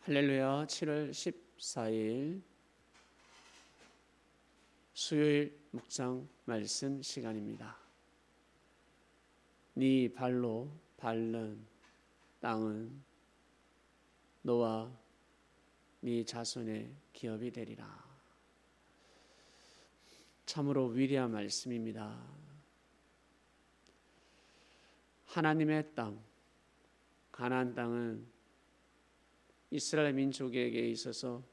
할렐루야. 7월 14일 수요일 묵상 말씀 시간입니다. 네 발로 밟는 땅은 너와 네 자손의 기업이 되리라. 참으로 위대한 말씀입니다. 하나님의 땅, 가나안 땅은 이스라엘 민족에게 있어서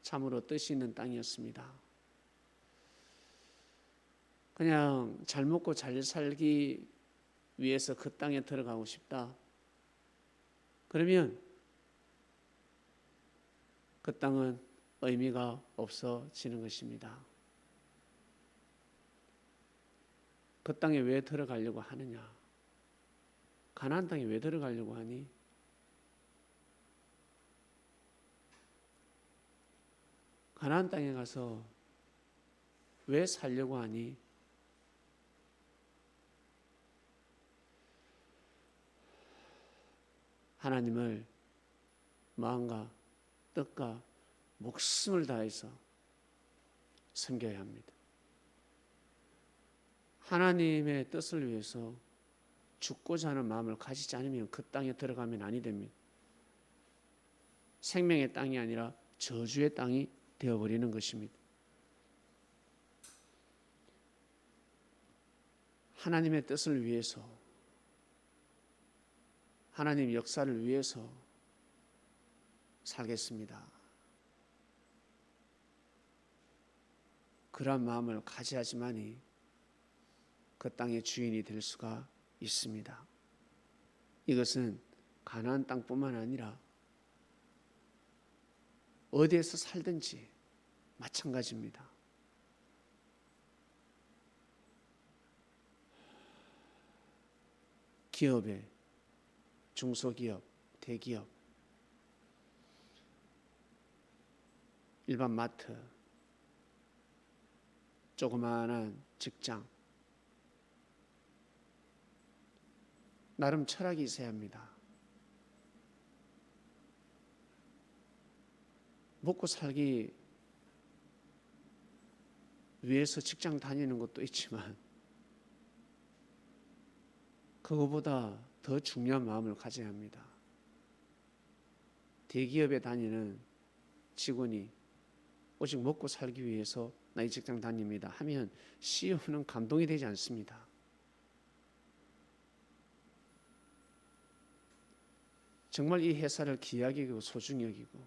참으로 뜻이 있는 땅이었습니다. 그냥 잘 먹고 잘 살기 위해서 그 땅에 들어가고 싶다. 그러면 그 땅은 의미가 없어지는 것입니다. 그 땅에 왜 들어가려고 하느냐? 가나안 땅에 왜 들어가려고 하니? 가나안 땅에 가서 왜 살려고 하니? 하나님을 마음과 뜻과 목숨을 다해서 섬겨야 합니다. 하나님의 뜻을 위해서 죽고자 하는 마음을 가지지 않으면 그 땅에 들어가면 아니 됩니다. 생명의 땅이 아니라 저주의 땅이 되어버리는 것입니다. 하나님의 뜻을 위해서, 하나님 역사를 위해서 살겠습니다. 그러한 마음을 가져야지만이 그 땅의 주인이 될 수가 있습니다. 이것은 가나안 땅뿐만 아니라 어디에서 살든지 마찬가지입니다. 기업에, 중소기업, 대기업, 일반 마트, 조그마한 직장, 나름 철학이 있어야 합니다. 먹고 살기 위해서 직장 다니는 것도 있지만 그거보다 더 중요한 마음을 가져야 합니다. 대기업에 다니는 직원이 오직 먹고 살기 위해서 나 이 직장 다닙니다 하면 CEO는 감동이 되지 않습니다. 정말 이 회사를 귀하게 여기고 소중히 여기고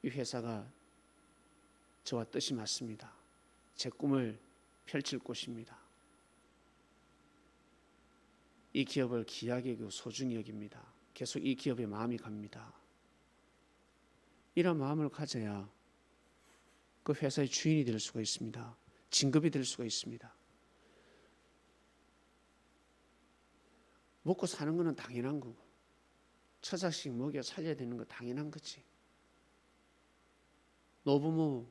이 회사가 저와 뜻이 맞습니다. 제 꿈을 펼칠 곳입니다. 이 기업을 귀하게 여기고 소중히 여깁니다. 계속 이 기업에 마음이 갑니다. 이런 마음을 가져야 그 회사의 주인이 될 수가 있습니다. 진급이 될 수가 있습니다. 먹고 사는 것은 당연한 거고 처자식 먹여 살려야 되는 거 당연한 거지. 노부모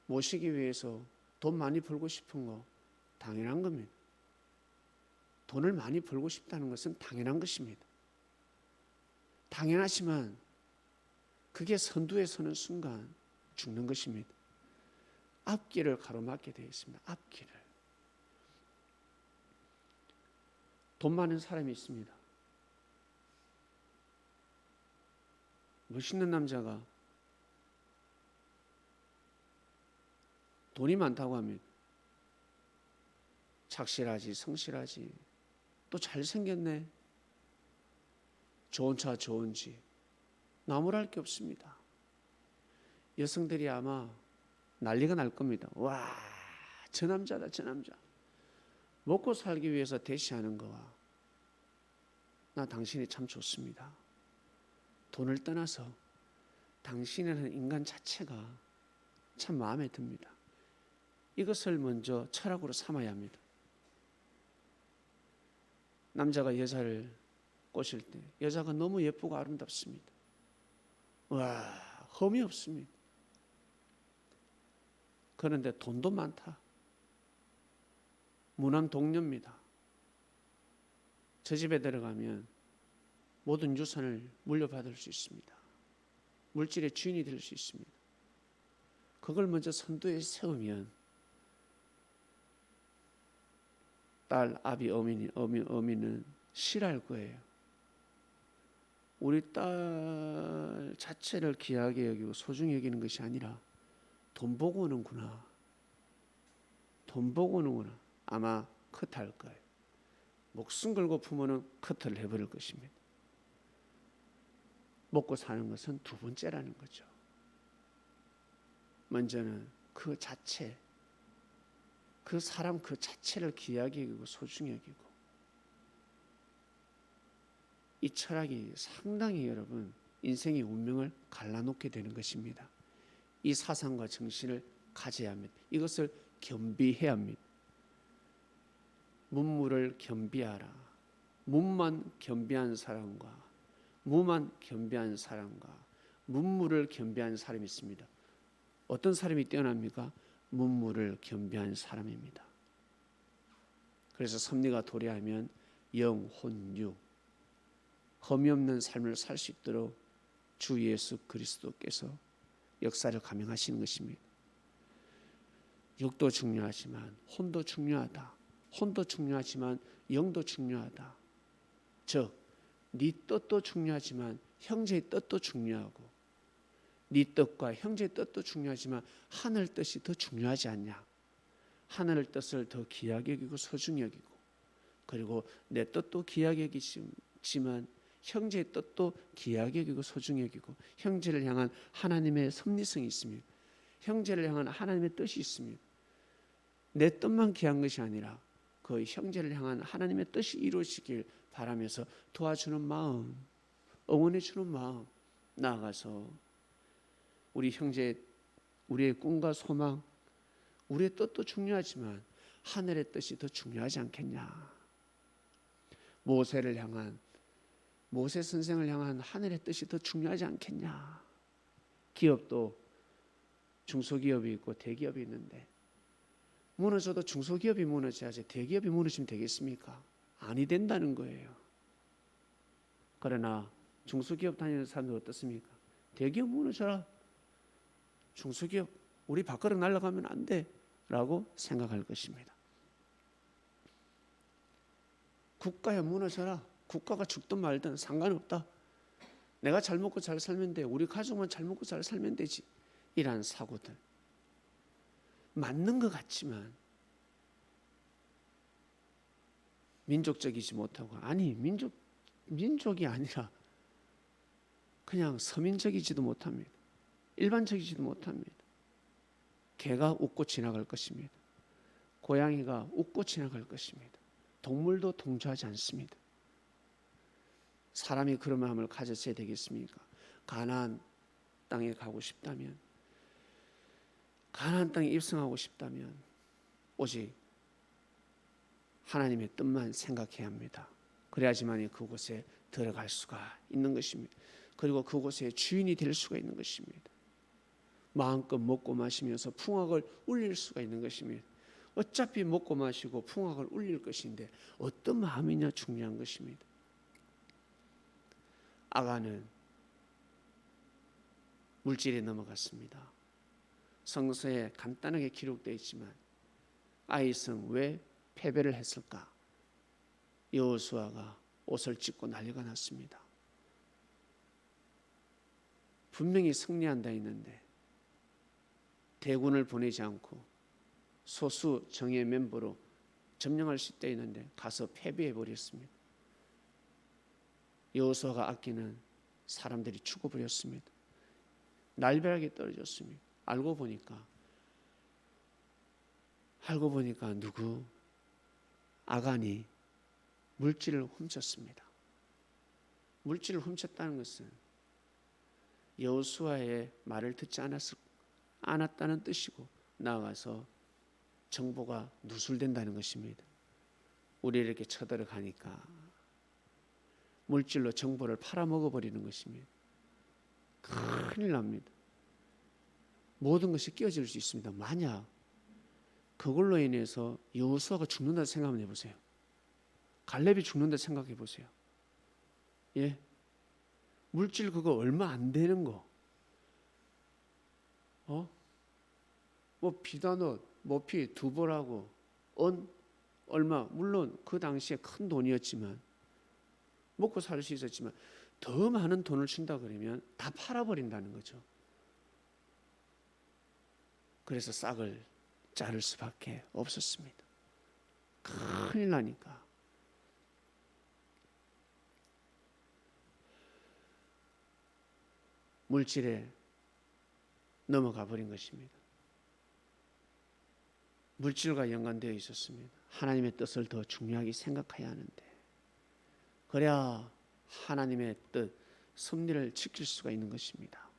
모시기 위해서 돈 많이 벌고 싶은 거 당연한 겁니다. 돈을 많이 벌고 싶다는 것은 당연한 것입니다. 당연하지만 그게 선두에 서는 순간 죽는 것입니다. 앞길을 가로막게 되어 있습니다. 앞길을. 돈 많은 사람이 있습니다. 멋있는 남자가 돈이 많다고 합니다. 착실하지, 성실하지, 또 잘생겼네. 좋은 차, 좋은 집. 나무랄 게 없습니다. 여성들이 아마 난리가 날 겁니다. 와, 저 남자다, 저 남자. 먹고 살기 위해서 대시하는 거와 나 당신이 참 좋습니다. 돈을 떠나서 당신이라는 인간 자체가 참 마음에 듭니다. 이것을 먼저 철학으로 삼아야 합니다. 남자가 여자를 꼬실 때 여자가 너무 예쁘고 아름답습니다. 와, 흠이 없습니다. 그런데 돈도 많다. 무남 동료입니다. 저 집에 들어가면 모든 유산을 물려받을 수 있습니다. 물질의 주인이 될 수 있습니다. 그걸 먼저 선두에 세우면 딸, 아비, 어미는 싫어할 거예요. 우리 딸 자체를 귀하게 여기고 소중히 여기는 것이 아니라 돈 보고 오는구나. 돈 보고 오는구나. 아마 컷할 거예요. 목숨 걸고 부모는 컷을 해버릴 것입니다. 먹고 사는 것은 두 번째라는 거죠. 먼저는 그 자체, 그 사람 그 자체를 귀하게 여기고 소중히 여기고, 이 철학이 상당히 여러분 인생의 운명을 갈라놓게 되는 것입니다. 이 사상과 정신을 가져야 합니다. 이것을 겸비해야 합니다. 문무를 겸비하라. 문만 겸비한 사람과 무만 겸비한 사람과 문무를 겸비한 사람이 있습니다. 어떤 사람이 뛰어납니까? 문무를 겸비한 사람입니다. 그래서 섭리가 도래하면 영혼유, 험이 없는 삶을 살 수 있도록 주 예수 그리스도께서 역사를 감행하시는 것입니다. 육도 중요하지만 혼도 중요하다. 혼도 중요하지만 영도 중요하다. 즉, 네 뜻도 중요하지만 형제의 뜻도 중요하고, 네 뜻과 형제의 뜻도 중요하지만 하늘 뜻이 더 중요하지 않냐. 하늘 뜻을 더 귀하게 여기고 소중히 여기고, 그리고 내 뜻도 귀하게 여기지만 형제의 뜻도 귀하게 여기고 소중히 여기고, 형제를 향한 하나님의 섭리성이 있습니다. 형제를 향한 하나님의 뜻이 있습니다. 내 뜻만 귀한 것이 아니라 그 형제를 향한 하나님의 뜻이 이루어지길 바라면서 도와주는 마음, 응원해 주는 마음, 나아가서 우리 형제, 우리의 꿈과 소망, 우리의 뜻도 중요하지만 하늘의 뜻이 더 중요하지 않겠냐. 모세 선생을 향한 하늘의 뜻이 더 중요하지 않겠냐. 기업도 중소기업이 있고 대기업이 있는데, 무너져도 중소기업이 무너져야지 대기업이 무너지면 되겠습니까? 아니 된다는 거예요. 그러나 중소기업 다니는 사람들 어떻습니까? 대기업 무너져라, 중소기업 우리 밖으로 날아가면 안 돼 라고 생각할 것입니다. 국가야 무너져라, 국가가 죽든 말든 상관없다, 내가 잘 먹고 잘 살면 돼, 우리 가족만 잘 먹고 잘 살면 되지, 이러한 사고들 맞는 것 같지만 민족적이지 못하고, 아니 민족이 아니라 그냥 서민적이지도 못합니다. 일반적이지도 못합니다. 개가 웃고 지나갈 것입니다. 고양이가 웃고 지나갈 것입니다. 동물도 동조하지 않습니다. 사람이 그런 마음을 가졌어야 되겠습니까? 가나안 땅에 가고 싶다면, 가나안 땅에 입성하고 싶다면 오직 하나님의 뜻만 생각해야 합니다. 그래야지만 그곳에 들어갈 수가 있는 것입니다. 그리고 그곳의 주인이 될 수가 있는 것입니다. 마음껏 먹고 마시면서 풍악을 울릴 수가 있는 것입니다. 어차피 먹고 마시고 풍악을 울릴 것인데 어떤 마음이냐 중요한 것입니다. 아가는 물질에 넘어갔습니다. 성서에 간단하게 기록되어 있지만 아이성 왜 패배를 했을까? 여호수아가 옷을 찢고 난리가 났습니다. 분명히 승리한다 했는데 대군을 보내지 않고 소수 정예 멤버로 점령할 수 있다 했는데 가서 패배해 버렸습니다. 여호수아가 아끼는 사람들이 죽어버렸습니다. 날벼락이 떨어졌습니다. 알고 보니까 누구? 아간이 물질을 훔쳤습니다. 물질을 훔쳤다는 것은 여호수아의 말을 듣지 않았다는 뜻이고, 나아가서 정보가 누설된다는 것입니다. 우리 이렇게 쳐들어가니까 물질로 정보를 팔아먹어버리는 것입니다. 큰일 납니다. 모든 것이 끼어질 수 있습니다. 만약 그걸로 인해서 여호수아가 죽는다 생각해 보세요. 갈렙이 죽는다 생각해 보세요. 예, 물질 그거 얼마 안 되는 거. 뭐 비단옷, 모피 두 벌하고 언 얼마, 물론 그 당시에 큰 돈이었지만 먹고 살 수 있었지만 더 많은 돈을 준다 그러면 다 팔아버린다는 거죠. 그래서 싹을 자를 수밖에 없었습니다. 큰일 나니까. 물질에 넘어가 버린 것입니다. 물질과 연관되어 있었습니다. 하나님의 뜻을 더 중요하게 생각해야 하는데, 그래야 하나님의 뜻, 섭리를 지킬 수가 있는 것입니다.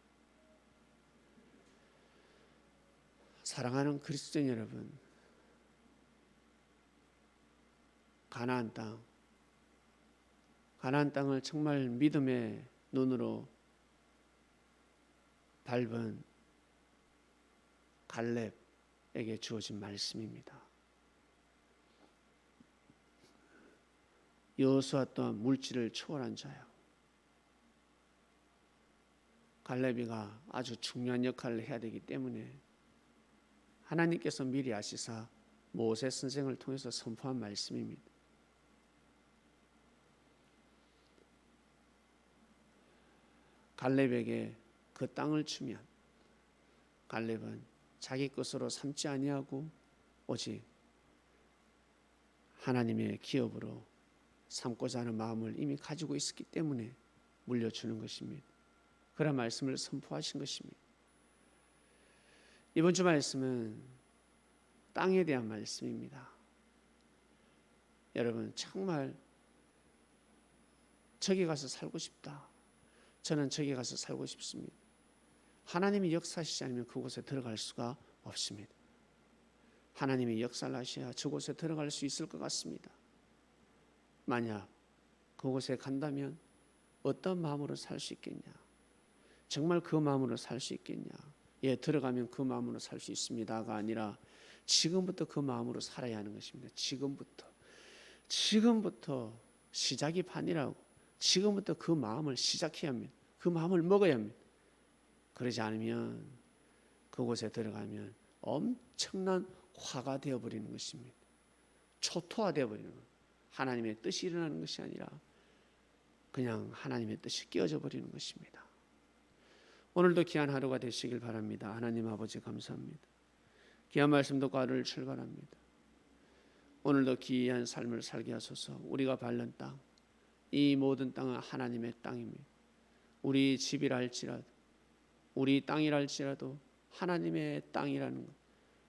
사랑하는 그리스도인 여러분, 가나안 땅을 정말 믿음의 눈으로 밟은 갈렙에게 주어진 말씀입니다. 여호수아 또한 물질을 초월한 자요. 갈렙이가 아주 중요한 역할을 해야 되기 때문에 하나님께서 미리 아시사 모세 선생을 통해서 선포한 말씀입니다. 갈렙에게 그 땅을 주면 갈렙은 자기 것으로 삼지 아니하고 오직 하나님의 기업으로 삼고자 하는 마음을 이미 가지고 있었기 때문에 물려주는 것입니다. 그런 말씀을 선포하신 것입니다. 이번 주 말씀은 땅에 대한 말씀입니다. 여러분, 정말 저기 가서 살고 싶다. 저는 저기 가서 살고 싶습니다. 하나님이 역사하시지 않으면 그곳에 들어갈 수가 없습니다. 하나님이 역사를 하셔야 저곳에 들어갈 수 있을 것 같습니다. 만약 그곳에 간다면 어떤 마음으로 살 수 있겠냐? 정말 그 마음으로 살 수 있겠냐? 예, 들어가면 그 마음으로 살 수 있습니다가 아니라 지금부터 그 마음으로 살아야 하는 것입니다. 지금부터 시작이 반이라고. 지금부터 그 마음을 시작해야 합니다. 그 마음을 먹어야 합니다. 그러지 않으면 그곳에 들어가면 엄청난 화가 되어버리는 것입니다. 초토화되어버리는 것. 하나님의 뜻이 일어나는 것이 아니라 그냥 하나님의 뜻이 끼어져 버리는 것입니다. 오늘도 귀한 하루가 되시길 바랍니다. 하나님 아버지 감사합니다. 귀한 말씀 듣고 하루를 출발합니다. 오늘도 귀한 삶을 살게 하소서. 우리가 밟는 땅, 이 모든 땅은 하나님의 땅입니다. 우리 집이라 할지라도, 우리 땅이라 할지라도 하나님의 땅이라는 것,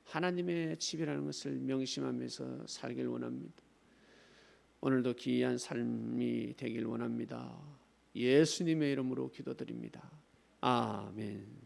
하나님의 집이라는 것을 명심하면서 살길 원합니다. 오늘도 귀한 삶이 되길 원합니다. 예수님의 이름으로 기도드립니다. 아멘.